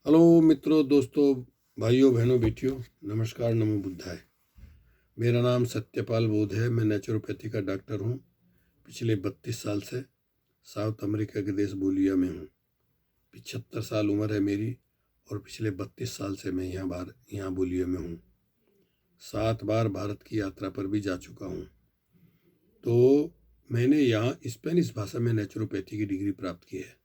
Hello मित्रों, दोस्तों, भाइयों, बहनों, बेटियों, नमस्कार, नमो बुद्धाय। मेरा नाम सत्यपाल बोध है। मैं नेचुरोपैथी का डॉक्टर हूँ। पिछले 32 साल से साउथ अमेरिका के देश बोलिविया में हूँ। 75 साल उम्र है मेरी और पिछले 32 साल से मैं यहाँ बोलिविया में हूँ। 7 बार भारत की यात्रा पर भी जा चुका हूँ। तो मैंने यहाँ स्पेनिश भाषा में नेचुरोपैथी की डिग्री प्राप्त की है।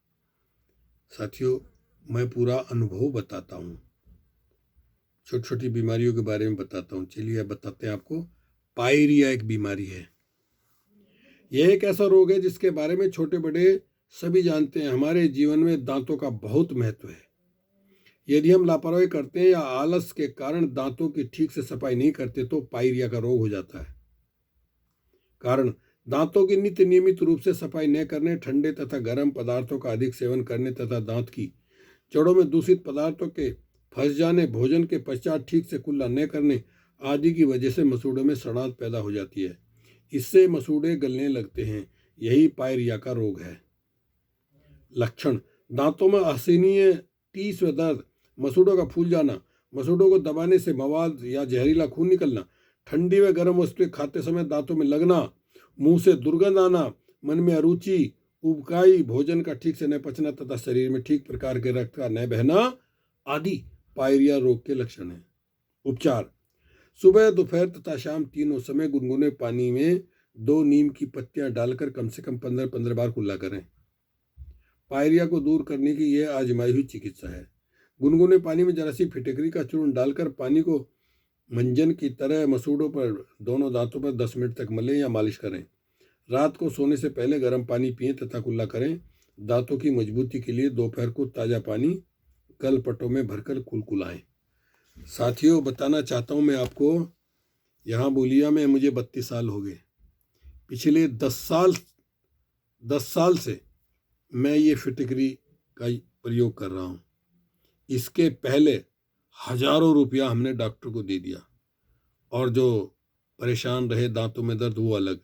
साथियों, मैं पूरा अनुभव बताता हूँ, छोटी छोटी बीमारियों के बारे में बताता हूँ। चलिए अब बताते हैं आपको। पायरिया एक बीमारी है। यह एक ऐसा रोग है जिसके बारे में छोटे बड़े सभी जानते हैं। हमारे जीवन में दांतों का बहुत महत्व है। यदि हम लापरवाही करते हैं या आलस के कारण दांतों की ठीक से सफाई नहीं करते तो पायरिया का रोग हो जाता है। कारण दांतों की नित्य नियमित रूप से सफाई न करने, ठंडे तथा गर्म पदार्थों का अधिक सेवन करने तथा दांत की जड़ों में दूषित पदार्थों के फंस जाने, भोजन के पश्चात ठीक से कुल्ला न करने आदि की वजह से मसूड़ों में सड़ांत पैदा हो जाती है। इससे मसूड़े गलने लगते हैं। यही पायरिया का रोग है। लक्षण: दांतों में असहनीय टीस व दर्द, मसूड़ों का फूल जाना, मसूड़ों को दबाने से मवाद या जहरीला खून निकलना, ठंडी व गर्म वस्तुएं खाते समय दांतों में लगना, मुंह से दुर्गंध आना, मन में अरुचि, उबकाई, भोजन का ठीक से न पचना तथा शरीर में ठीक प्रकार के रक्त का न बहना आदि पायरिया रोग के लक्षण हैं। उपचार: सुबह, दोपहर तथा शाम तीनों समय गुनगुने पानी में 2 नीम की पत्तियां डालकर कम से कम 15-15 बार कुल्ला करें। पायरिया को दूर करने की यह आजमाई हुई चिकित्सा है। गुनगुने पानी में जरा सी फिटकरी का चूर्ण डालकर पानी को मंजन की तरह मसूड़ों पर, दोनों दांतों पर 10 मिनट तक मलें या मालिश करें। रात को सोने से पहले गर्म पानी पिएं तथा कुल्ला करें। दांतों की मजबूती के लिए दोपहर को ताज़ा पानी कलपटों में भरकर कुलकुलाएं। साथियों, बताना चाहता हूँ मैं आपको, यहाँ बोलिया में मुझे 32 साल हो गए। पिछले 10 साल से मैं ये फिटकरी का प्रयोग कर रहा हूँ। इसके पहले हजारों रुपया हमने डॉक्टर को दे दिया और जो परेशान रहे, दांतों में दर्द, वो अलग।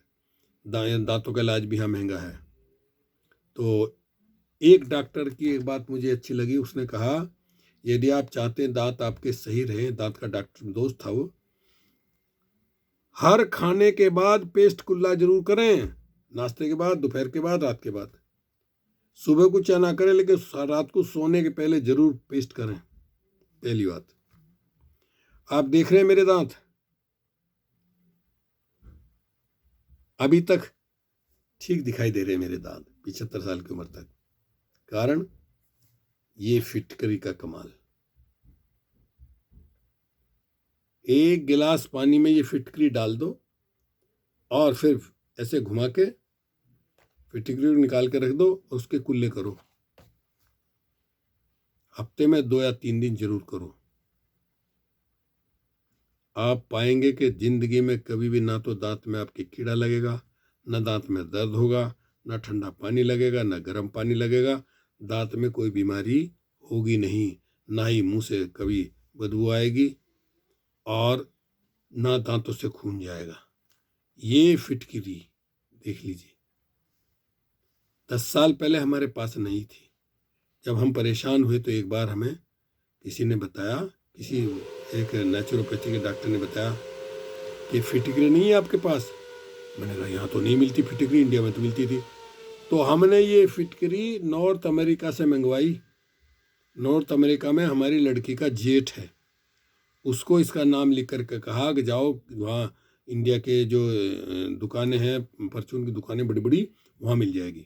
दांतों का इलाज भी यहाँ महंगा है। तो एक डॉक्टर की एक बात मुझे अच्छी लगी। उसने कहा, यदि आप चाहते हैं दांत आपके सही रहे, दांत का डॉक्टर दोस्त था वो, हर खाने के बाद पेस्ट कुल्ला जरूर करें। नाश्ते के बाद, दोपहर के बाद, रात के बाद। सुबह को चाय ना करें, लेकिन रात को सोने के पहले जरूर पेस्ट करें। पहली बात। आप देख रहे हैं मेरे दांत अभी तक ठीक दिखाई दे रहे हैं। मेरे दांत 75 साल की उम्र तक। कारण ये फिटकरी का कमाल। एक गिलास पानी में ये फिटकरी डाल दो और फिर ऐसे घुमा के फिटकरी निकाल के रख दो और उसके कुल्ले करो। हफ्ते में 2 या 3 दिन जरूर करो। आप पाएंगे कि जिंदगी में कभी भी ना तो दांत में आपके कीड़ा लगेगा, ना दांत में दर्द होगा, ना ठंडा पानी लगेगा, ना गर्म पानी लगेगा। दांत में कोई बीमारी होगी नहीं, ना ही मुंह से कभी बदबू आएगी और ना दांतों से खून जाएगा। ये फिटकरी देख लीजिए, 10 साल पहले हमारे पास नहीं थी। जब हम परेशान हुए तो एक बार हमें किसी ने बताया, एक नेचुरोपैथी के डॉक्टर ने बताया कि फिटकरी नहीं है आपके पास। मैंने कहा, यहाँ तो नहीं मिलती फिटकरी, इंडिया में तो मिलती थी। तो हमने ये फिटकरी नॉर्थ अमेरिका से मंगवाई। नॉर्थ अमेरिका में हमारी लड़की का जेठ है, उसको इसका नाम लिख करके कहा कि जाओ वहाँ इंडिया के जो दुकानें हैं, परचून की दुकानें बड़ी बड़ी, वहाँ मिल जाएगी।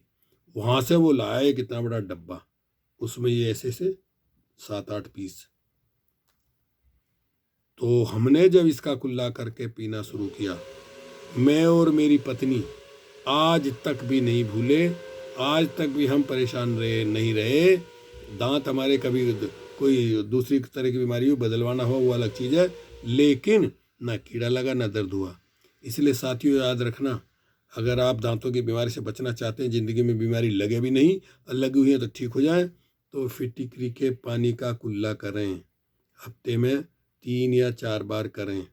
वहाँ से वो लाया कितना बड़ा डब्बा, उसमें ये ऐसे से 7-8 पीस। तो हमने जब इसका कुल्ला करके पीना शुरू किया, मैं और मेरी पत्नी आज तक भी नहीं भूले। आज तक भी हम परेशान नहीं रहे। दांत हमारे कभी कोई दूसरी तरह की बीमारी हो, बदलवाना हो, वो अलग चीज़ है, लेकिन ना कीड़ा लगा, ना दर्द हुआ। इसलिए साथियों, याद रखना, अगर आप दांतों की बीमारी से बचना चाहते हैं, ज़िंदगी में बीमारी लगे भी नहीं, लगी हुई है तो ठीक हो जाए, तो फिटकरी के पानी का कुल्ला करें। हफ्ते में 3 या 4 बार करें।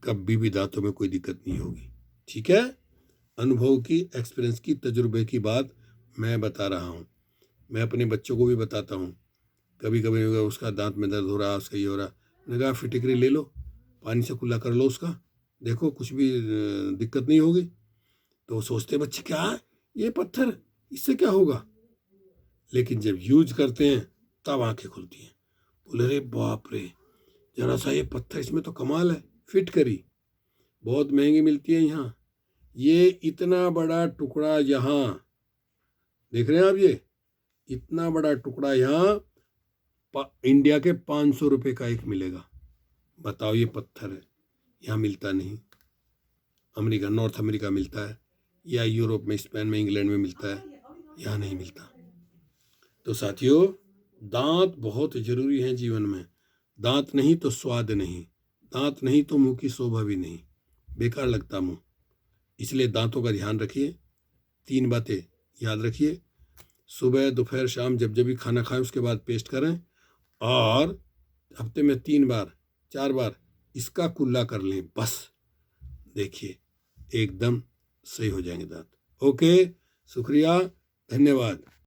कभी भी दांतों में कोई दिक्कत नहीं होगी। ठीक है? अनुभव की, एक्सपीरियंस की, तजुर्बे की बात मैं बता रहा हूँ। मैं अपने बच्चों को भी बताता हूँ। कभी कभी उसका दांत में दर्द हो रहा, उसका ये हो रहा, मैंने कहा फिटकरी ले लो, पानी से कुल्ला कर लो उसका, देखो कुछ भी दिक्कत नहीं होगी। तो सोचते बच्चे क्या है ये पत्थर, इससे क्या होगा, लेकिन जब यूज करते हैं तब आंखें खुलती हैं। बोले रे बाप रे, जरा सा ये पत्थर, इसमें तो कमाल है। फिटकरी बहुत महंगी मिलती है यहाँ। ये इतना बड़ा टुकड़ा यहाँ देख रहे हैं आप, ये इतना बड़ा टुकड़ा यहाँ इंडिया के 500 रुपये का एक मिलेगा। बताओ, ये पत्थर है, यहाँ मिलता नहीं। अमेरिका, नॉर्थ अमेरिका मिलता है, या यूरोप में, स्पेन में, इंग्लैंड में मिलता है, यहाँ नहीं मिलता। तो साथियों, दांत बहुत जरूरी हैं जीवन में। दांत नहीं तो स्वाद नहीं, दांत नहीं तो मुंह की शोभा भी नहीं, बेकार लगता मुंह। इसलिए दांतों का ध्यान रखिए। 3 बातें याद रखिए, सुबह दोपहर शाम जब भी खाना खाएं उसके बाद पेस्ट करें, और हफ्ते में 3 बार 4 बार इसका कुल्ला कर लें, बस देखिए एकदम सही हो जाएंगे दांत। ओके, शुक्रिया, धन्यवाद।